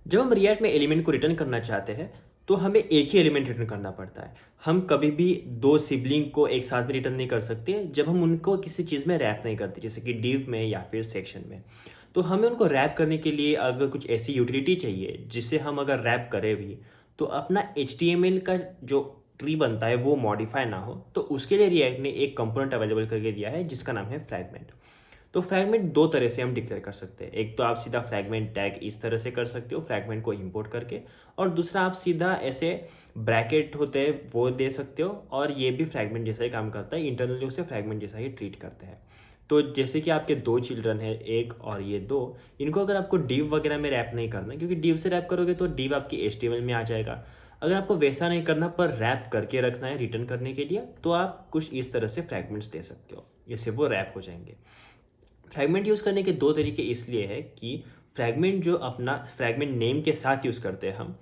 जब हम रिएक्ट में एलिमेंट को रिटर्न करना चाहते हैं तो हमें एक ही एलिमेंट रिटर्न करना पड़ता है। हम कभी भी दो सिबलिंग को एक साथ में रिटर्न नहीं कर सकते जब हम उनको किसी चीज़ में रैप नहीं करते, जैसे कि डिव में या फिर सेक्शन में। तो हमें उनको रैप करने के लिए अगर कुछ ऐसी यूटिलिटी चाहिए जिससे हम अगर रैप करें भी तो अपना एच का जो ट्री बनता है वो मॉडिफाई ना हो, तो उसके लिए रिएक्ट ने एक कंपोनेंट अवेलेबल करके दिया है जिसका नाम है फ्रैगमेंट। तो फ्रैगमेंट दो तरह से हम डिक्लेयर कर सकते हैं। एक तो आप सीधा फ्रैगमेंट टैग इस तरह से कर सकते हो फ्रैगमेंट को इंपोर्ट करके, और दूसरा आप सीधा ऐसे ब्रैकेट होते हैं वो दे सकते हो, और ये भी फ्रैगमेंट जैसा ही काम करता है, इंटरनली उसे फ्रैगमेंट जैसा ही ट्रीट करते हैं। तो जैसे कि आपके दो चिल्ड्रन है, एक और ये दो, इनको अगर आपको डिव वगैरह में रैप नहीं करना, क्योंकि डिव से रैप करोगे तो डिव आपकी HTML में आ जाएगा। अगर आपको वैसा नहीं करना पर रैप करके रखना है रिटर्न करने के लिए, तो आप कुछ इस तरह से फ्रैगमेंट्स दे सकते हो, इससे वो रैप हो जाएंगे। फ्रैगमेंट यूज़ करने के दो तरीके इसलिए है कि फ्रैगमेंट जो अपना फ्रैगमेंट नेम के साथ यूज़ करते हैं हम,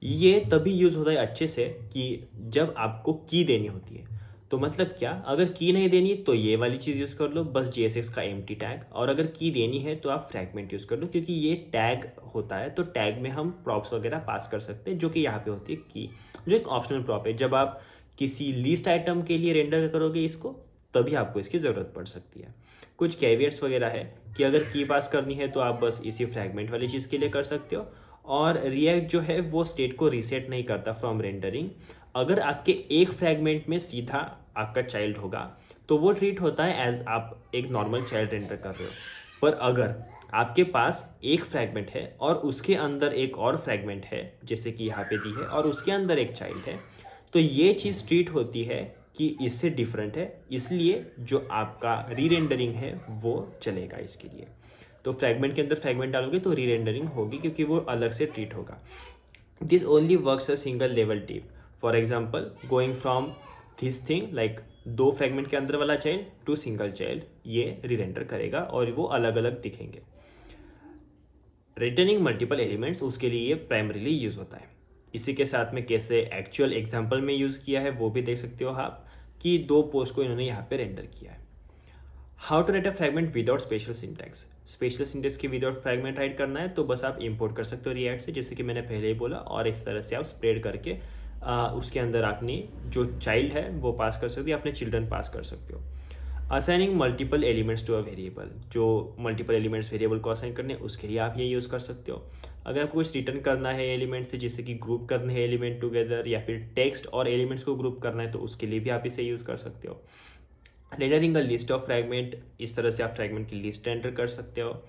ये तभी यूज़ होता है अच्छे से कि जब आपको की देनी होती है। तो मतलब क्या, अगर की नहीं देनी तो ये वाली चीज़ यूज़ कर लो, बस JSX का एम्प्टी टैग, और अगर की देनी है तो आप फ्रैगमेंट यूज़ कर लो, क्योंकि ये टैग होता है तो टैग में हम प्रॉप्स वगैरह पास कर सकते हैं, जो कि यहाँ पे होती है की, जो एक ऑप्शनल प्रॉप है। जब आप किसी लिस्ट आइटम के लिए रेंडर करोगे इसको, तभी आपको इसकी ज़रूरत पड़ सकती है। कुछ कैवियट्स वगैरह है कि अगर की पास करनी है तो आप बस इसी फ्रैगमेंट वाली चीज़ के लिए कर सकते हो। और रिएक्ट जो है वो स्टेट को रीसेट नहीं करता फ्रॉम रेंडरिंग। अगर आपके एक फ्रैगमेंट में सीधा आपका चाइल्ड होगा तो वो ट्रीट होता है एज आप एक नॉर्मल चाइल्ड रेंडर कर रहे हो। पर अगर आपके पास एक फ्रैगमेंट है और उसके अंदर एक और फ्रैगमेंट है, जैसे कि यहाँ पे दी है, और उसके अंदर एक चाइल्ड है, तो ये चीज़ ट्रीट होती है कि इससे डिफरेंट है, इसलिए जो आपका री रेंडरिंग है वो चलेगा इसके लिए। तो फ्रैगमेंट के अंदर फ्रैगमेंट डालोगे तो री रेंडरिंग होगी, क्योंकि वो अलग से ट्रीट होगा। This only works a single level tip. For example, going from this thing like दो फ्रैगमेंट के अंदर वाला चाइल्ड टू सिंगल चाइल्ड, ये री रेंडर करेगा और वो अलग अलग दिखेंगे। रिटर्निंग मल्टीपल एलिमेंट्स, उसके लिए ये प्राइमरीली यूज़ होता है। इसी के साथ में कैसे एक्चुअल एग्जांपल में यूज़ किया है वो भी देख सकते हो आप, कि दो पोस्ट को इन्होंने यहाँ पे रेंडर किया है। How to write a fragment without special syntax. Special syntax के विदाउट फ्रैगमेंट राइट करना है तो बस आप इंपोर्ट कर सकते हो रिएक्ट से, जैसे कि मैंने पहले ही बोला, और इस तरह से आप स्प्रेड करके उसके अंदर अपनी जो चाइल्ड है वो पास कर सकते हो, अपने चिल्ड्रन पास कर सकते हो। Assigning multiple elements to a variable, जो मल्टीपल एलिमेंट्स वेरिएबल को असाइन करने उसके लिए आप ये यूज़ कर सकते हो। अगर आपको कुछ रिटर्न करना है एलिमेंट से, जैसे कि ग्रुप करने हैं एलिमेंट टुगेदर, या फिर टेक्स्ट और एलिमेंट्स को ग्रुप करना है, तो उसके लिए भी आप इसे यूज़ कर सकते हो। Rendering a list of fragment, इस तरह से आप फ्रैगमेंट की लिस्ट रेंडर कर सकते हो।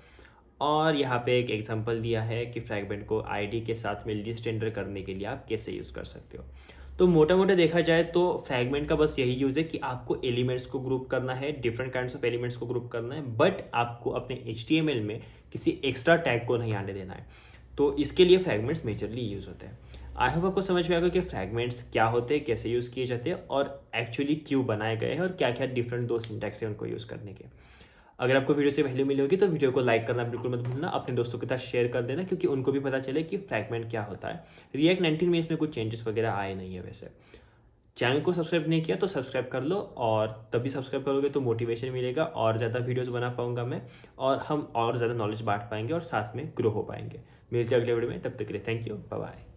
और यहाँ पे एक एग्जांपल दिया है कि फ्रैगमेंट को आईडी के साथ में लिस्ट रेंडर करने के लिए आप कैसे यूज़ कर सकते हो। तो मोटा मोटा देखा जाए तो फ्रैगमेंट का बस यही यूज़ है कि आपको एलिमेंट्स को ग्रुप करना है, डिफरेंट काइंड्स ऑफ एलिमेंट्स को ग्रुप करना है, बट आपको अपने HTML में किसी एक्स्ट्रा टैग को नहीं आने देना है। तो इसके लिए फ्रैगमेंट्स मेजरली यूज़ होते हैं। आई होप आपको समझ में आ गया कि फ्रैगमेंट्स क्या होते हैं, कैसे यूज़ किए जाते हैं, और एक्चुअली क्यों बनाए गए हैं, और क्या क्या डिफरेंट दो सिंटैक्स हैं उनको यूज़ करने के। अगर आपको वीडियो से वैल्यू मिली होगी तो वीडियो को लाइक करना बिल्कुल मत भूलना, अपने दोस्तों के साथ शेयर कर देना, क्योंकि उनको भी पता चले कि फ्रैगमेंट क्या होता है। रिएक्ट 19 में इसमें कुछ चेंजेस वगैरह आए नहीं है वैसे। चैनल को सब्सक्राइब नहीं किया तो सब्सक्राइब कर लो, और तभी सब्सक्राइब करोगे तो मोटिवेशन मिलेगा, और ज़्यादा वीडियोस बना पाऊंगा मैं, और हम और ज़्यादा नॉलेज बांट पाएंगे और साथ में ग्रो हो पाएंगे। मिलते हैं अगले वीडियो में, तब तक के लिए थैंक यू, बाय बाय।